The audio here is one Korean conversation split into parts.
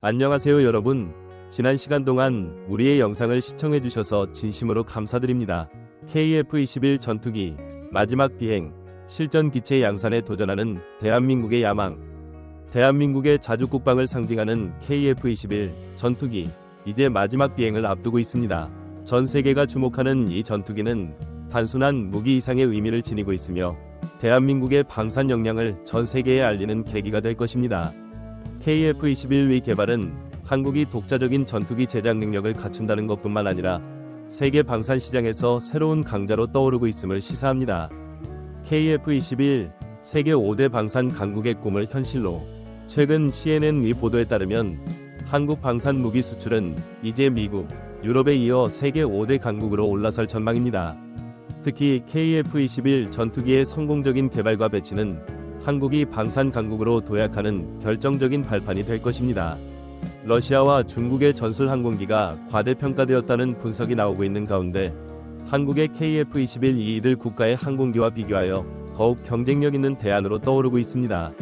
안녕하세요 여러분. 지난 시간 동안 우리의 영상을 시청해주셔서 진심으로 감사드립니다. KF-21 전투기 마지막 비행 실전 기체 양산에 도전하는 대한민국의 야망. 대한민국의 자주국방을 상징하는 KF-21 전투기 이제 마지막 비행을 앞두고 있습니다. 전 세계가 주목하는 이 전투기는 단순한 무기 이상의 의미를 지니고 있으며 대한민국의 방산 역량을 전 세계에 알리는 계기가 될 것입니다. KF-21의 개발은 한국이 독자적인 전투기 제작 능력을 갖춘다는 것뿐만 아니라 세계 방산 시장에서 새로운 강자로 떠오르고 있음을 시사합니다. KF-21 세계 5대 방산 강국의 꿈을 현실로. 최근 CNN의 보도에 따르면 한국 방산 무기 수출은 이제 미국, 유럽에 이어 세계 5대 강국으로 올라설 전망입니다. 특히 KF-21 전투기의 성공적인 개발과 배치는 한국이 방산 강국으로 도약하는 결정적인 발판이 될 것입니다. 러시아와 중국의 전술 항공기가 과대평가되었다는 분석이 나오고 있는 가운데 한국의 KF-21이 이들 국가의 항공기와 비교하여 더욱 경쟁력 있는 대안으로 떠오르고 있습니다.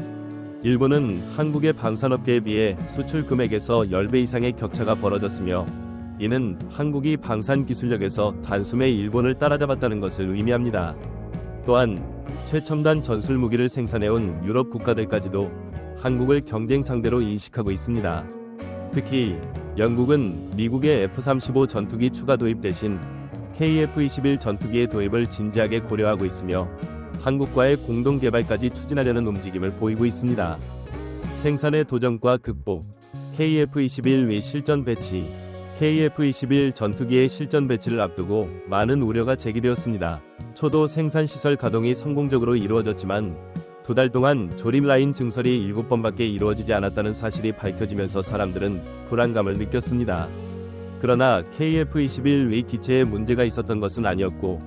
일본은 한국의 방산업계에 비해 수출 금액에서 10배 이상의 격차가 벌어졌으며 이는 한국이 방산 기술력에서 단숨에 일본을 따라잡았다는 것을 의미합니다. 또한 최첨단 전술 무기를 생산해온 유럽 국가들까지도 한국을 경쟁 상대로 인식하고 있습니다. 특히 영국은 미국의 F-35 전투기 추가 도입 대신 KF-21 전투기의 도입을 진지하게 고려하고 있으며 한국과의 공동 개발까지 추진하려는 움직임을 보이고 있습니다. 생산의 도전과 극복, KF-21의 실전 배치. KF-21 전투기의 실전 배치를 앞두고 많은 우려가 제기되었습니다. 초도 생산시설 가동이 성공적으로 이루어졌지만 2달 동안 조립 라인 증설이 7번밖에 이루어지지 않았다는 사실이 밝혀지면서 사람들은 불안감을 느꼈습니다. 그러나 KF-21의 기체에 문제가 있었던 것은 아니었고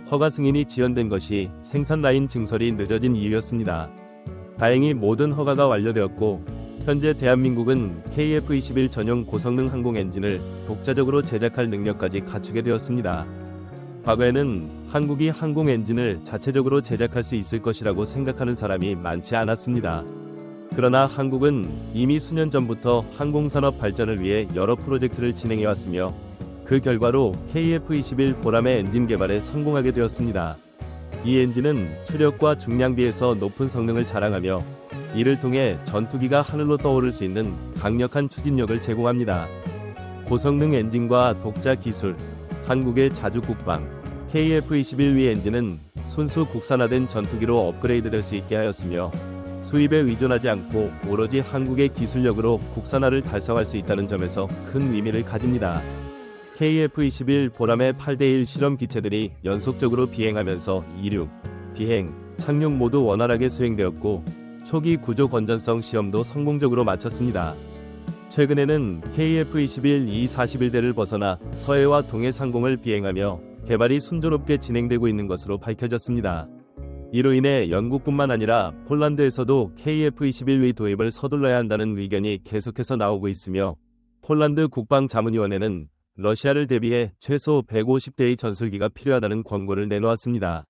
허가 승인이 지연된 것이 생산 라인 증설이 늦어진 이유였습니다. 다행히 모든 허가가 완료되었고 현재 대한민국은 KF-21 전용 고성능 항공 엔진을 독자적으로 제작할 능력까지 갖추게 되었습니다. 과거에는 한국이 항공 엔진을 자체적으로 제작할 수 있을 것이라고 생각하는 사람이 많지 않았습니다. 그러나 한국은 이미 수년 전부터 항공산업 발전을 위해 여러 프로젝트를 진행해왔으며 그 결과로 KF-21 보람의 엔진 개발에 성공하게 되었습니다. 이 엔진은 추력과 중량비에서 높은 성능을 자랑하며 이를 통해 전투기가 하늘로 떠오를 수 있는 강력한 추진력을 제공합니다. 고성능 엔진과 독자 기술, 한국의 자주국방, KF-21위 엔진은 순수 국산화된 전투기로 업그레이드될 수 있게 하였으며 수입에 의존하지 않고 오로지 한국의 기술력으로 국산화를 달성할 수 있다는 점에서 큰 의미를 가집니다. KF-21 보람의 8대1 실험 기체들이 연속적으로 비행하면서 이륙, 비행, 착륙 모두 원활하게 수행되었고 초기 구조 건전성 시험도 성공적으로 마쳤습니다. 최근에는 KF-21 E-41대를 벗어나 서해와 동해 상공을 비행하며 개발이 순조롭게 진행되고 있는 것으로 밝혀졌습니다. 이로 인해 영국뿐만 아니라 폴란드에서도 KF-21의 도입을 서둘러야 한다는 의견이 계속해서 나오고 있으며 폴란드 국방자문위원회는 러시아를 대비해 최소 150대의 전술기가 필요하다는 권고를 내놓았습니다.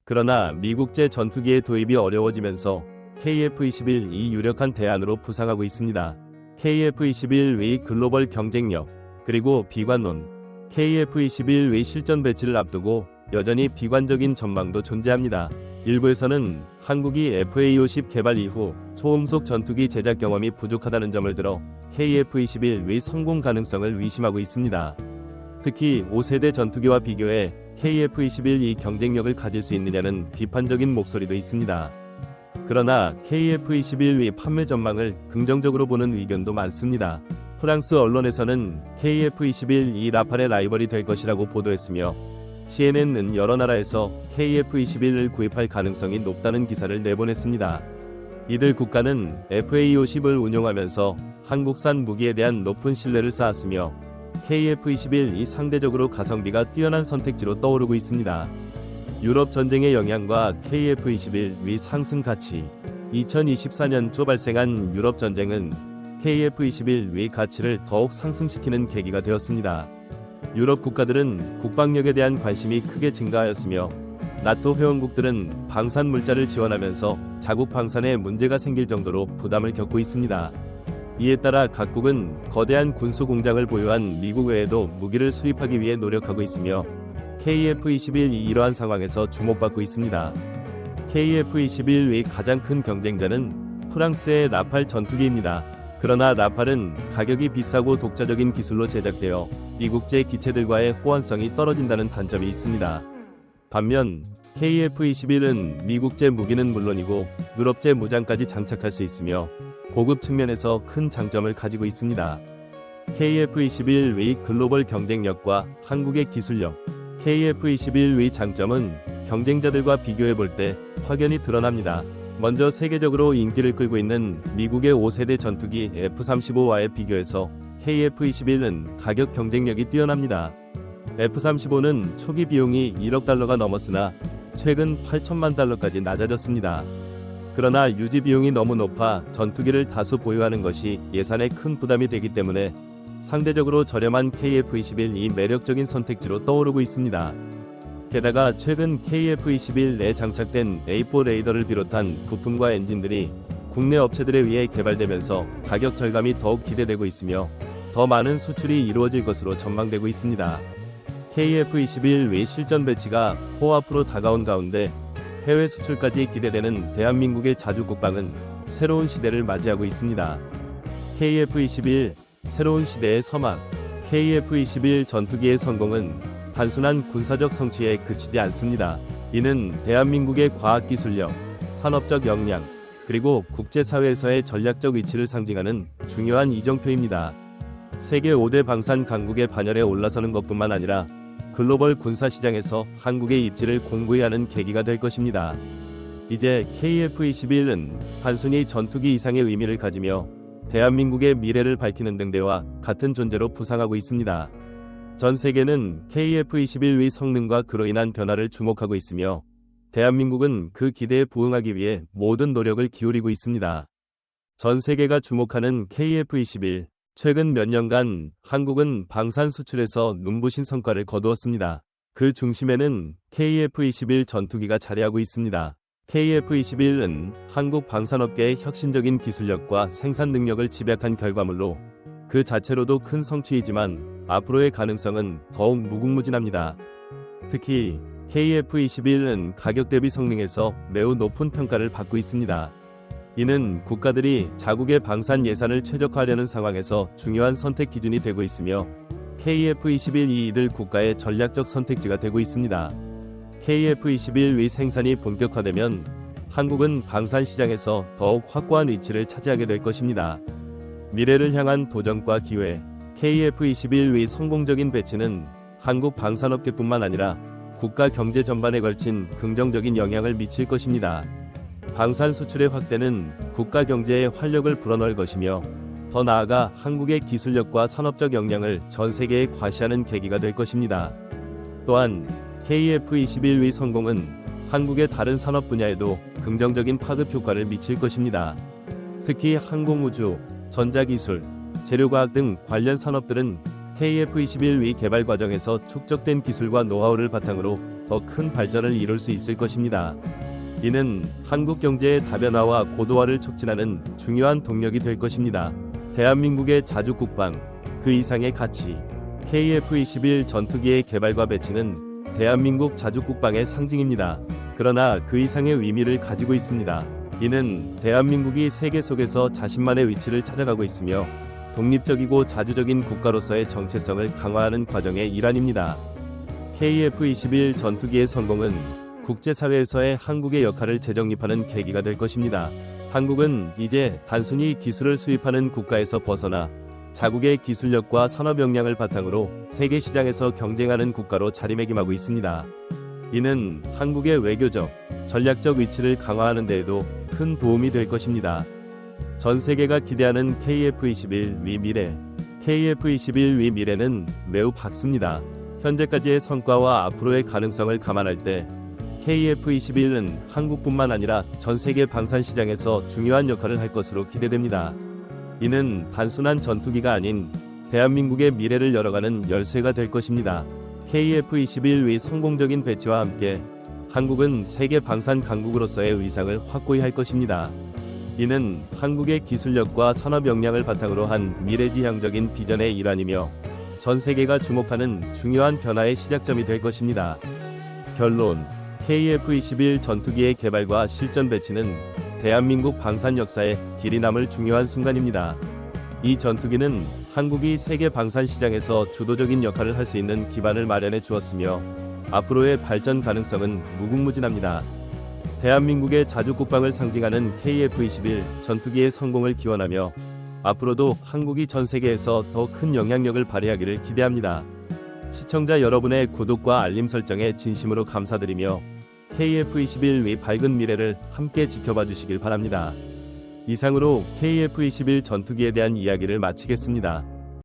그러나 미국제 전투기의 도입이 어려워지면서 KF-21이 유력한 대안으로 부상하고 있습니다. KF-21의 글로벌 경쟁력, 그리고 비관론. KF-21의 실전 배치를 앞두고 여전히 비관적인 전망도 존재합니다. 일부에서는 한국이 FA-50 개발 이후 초음속 전투기 제작 경험이 부족하다는 점을 들어 KF-21의 성공 가능성을 의심하고 있습니다. 특히 5세대 전투기와 비교해 KF-21이 경쟁력을 가질 수 있느냐는 비판적인 목소리도 있습니다. 그러나 KF-21의 판매 전망을 긍정적으로 보는 의견도 많습니다. 프랑스 언론에서는 KF-21이 라팔의 라이벌이 될 것이라고 보도했으며 CNN은 여러 나라에서 KF-21을 구입할 가능성이 높다는 기사를 내보냈습니다. 이들 국가는 FA-50을 운용하면서 한국산 무기에 대한 높은 신뢰를 쌓았으며 KF-21이 상대적으로 가성비가 뛰어난 선택지로 떠오르고 있습니다. 유럽 전쟁의 영향과 KF-21의 상승 가치. 2024년 초 발생한 유럽 전쟁은 KF-21의 가치를 더욱 상승시키는 계기가 되었습니다. 유럽 국가들은 국방력에 대한 관심이 크게 증가하였으며 나토 회원국들은 방산 물자를 지원하면서 자국 방산에 문제가 생길 정도로 부담을 겪고 있습니다. 이에 따라 각국은 거대한 군수 공장을 보유한 미국 외에도 무기를 수입하기 위해 노력하고 있으며 KF-21이 이러한 상황에서 주목받고 있습니다. KF-21의 가장 큰 경쟁자는 프랑스의 라팔 전투기입니다. 그러나 라팔은 가격이 비싸고 독자적인 기술로 제작되어 미국제 기체들과의 호환성이 떨어진다는 단점이 있습니다. 반면 KF-21은 미국제 무기는 물론이고 유럽제 무장까지 장착할 수 있으며 고급 측면에서 큰 장점을 가지고 있습니다. KF-21의 글로벌 경쟁력과 한국의 기술력. KF-21의 장점은 경쟁자들과 비교해 볼 때 확연히 드러납니다. 먼저 세계적으로 인기를 끌고 있는 미국의 5세대 전투기 F-35와의 비교해서 KF-21은 가격 경쟁력이 뛰어납니다. F-35는 초기 비용이 1억 달러가 넘었으나 최근 8천만 달러까지 낮아졌습니다. 그러나 유지 비용이 너무 높아 전투기를 다수 보유하는 것이 예산에 큰 부담이 되기 때문에 상대적으로 저렴한 KF-21이 매력적인 선택지로 떠오르고 있습니다. 게다가 최근 KF-21에 장착된 A4 레이더를 비롯한 부품과 엔진들이 국내 업체들에 의해 개발되면서 가격 절감이 더욱 기대되고 있으며 더 많은 수출이 이루어질 것으로 전망되고 있습니다. KF-21의 실전 배치가 코앞으로 다가온 가운데 해외 수출까지 기대되는 대한민국의 자주 국방은 새로운 시대를 맞이하고 있습니다. KF-21 새로운 시대의 서막. KF-21 전투기의 성공은 단순한 군사적 성취에 그치지 않습니다. 이는 대한민국의 과학기술력, 산업적 역량, 그리고 국제사회에서의 전략적 위치를 상징하는 중요한 이정표입니다. 세계 5대 방산 강국의 반열에 올라서는 것뿐만 아니라 글로벌 군사시장에서 한국의 입지를 공고히 하는 계기가 될 것입니다. 이제 KF-21은 단순히 전투기 이상의 의미를 가지며 대한민국의 미래를 밝히는 등대와 같은 존재로 부상하고 있습니다. 전 세계는 KF-21의 성능과 그로 인한 변화를 주목하고 있으며 대한민국은 그 기대에 부응하기 위해 모든 노력을 기울이고 있습니다. 전 세계가 주목하는 KF-21. 최근 몇 년간 한국은 방산 수출에서 눈부신 성과를 거두었습니다. 그 중심에는 KF-21 전투기가 자리하고 있습니다. KF-21은 한국 방산업계의 혁신적인 기술력과 생산 능력을 집약한 결과물로 그 자체로도 큰 성취이지만 앞으로의 가능성은 더욱 무궁무진합니다. 특히 KF-21은 가격 대비 성능에서 매우 높은 평가를 받고 있습니다. 이는 국가들이 자국의 방산 예산을 최적화하려는 상황에서 중요한 선택 기준이 되고 있으며 KF-21이 이들 국가의 전략적 선택지가 되고 있습니다. KF-21의 생산이 본격화되면 한국은 방산 시장에서 더욱 확고한 위치를 차지하게 될 것입니다. 미래를 향한 도전과 기회. KF-21의 성공적인 배치는 한국 방산업계뿐만 아니라 국가 경제 전반에 걸친 긍정적인 영향을 미칠 것입니다. 방산 수출의 확대는 국가 경제에 활력을 불어넣을 것이며 더 나아가 한국의 기술력과 산업적 역량을 전 세계에 과시하는 계기가 될 것입니다. 또한 KF-21의 성공은 한국의 다른 산업 분야에도 긍정적인 파급 효과를 미칠 것입니다. 특히 항공우주, 전자기술, 재료과학 등 관련 산업들은 KF-21의 개발 과정에서 축적된 기술과 노하우를 바탕으로 더 큰 발전을 이룰 수 있을 것입니다. 이는 한국 경제의 다변화와 고도화를 촉진하는 중요한 동력이 될 것입니다. 대한민국의 자주국방, 그 이상의 가치. KF-21 전투기의 개발과 배치는 대한민국 자주국방의 상징입니다. 그러나 그 이상의 의미를 가지고 있습니다. 이는 대한민국이 세계 속에서 자신만의 위치를 찾아가고 있으며 독립적이고 자주적인 국가로서의 정체성을 강화하는 과정의 일환입니다. KF-21 전투기의 성공은 국제사회에서의 한국의 역할을 재정립하는 계기가 될 것입니다. 한국은 이제 단순히 기술을 수입하는 국가에서 벗어나 자국의 기술력과 산업 역량을 바탕으로 세계 시장에서 경쟁하는 국가로 자리매김하고 있습니다. 이는 한국의 외교적, 전략적 위치를 강화하는 데에도 큰 도움이 될 것입니다. 전 세계가 기대하는 KF-21의 미래. KF-21의 미래는 매우 밝습니다. 현재까지의 성과와 앞으로의 가능성을 감안할 때 KF-21은 한국뿐만 아니라 전 세계 방산 시장에서 중요한 역할을 할 것으로 기대됩니다. 이는 단순한 전투기가 아닌 대한민국의 미래를 열어가는 열쇠가 될 것입니다. KF-21의 성공적인 배치와 함께 한국은 세계 방산 강국으로서의 위상을 확고히 할 것입니다. 이는 한국의 기술력과 산업 역량을 바탕으로 한 미래지향적인 비전의 일환이며 전 세계가 주목하는 중요한 변화의 시작점이 될 것입니다. 결론: KF-21 전투기의 개발과 실전 배치는 대한민국 방산 역사에 길이 남을 중요한 순간입니다. 이 전투기는 한국이 세계 방산 시장에서 주도적인 역할을 할 수 있는 기반을 마련해 주었으며 앞으로의 발전 가능성은 무궁무진합니다. 대한민국의 자주국방을 상징하는 KF-21 전투기의 성공을 기원하며 앞으로도 한국이 전 세계에서 더 큰 영향력을 발휘하기를 기대합니다. 시청자 여러분의 구독과 알림 설정에 진심으로 감사드리며 KF-21의 밝은 미래를 함께 지켜봐 주시길 바랍니다. 이상으로 KF-21 전투기에 대한 이야기를 마치겠습니다.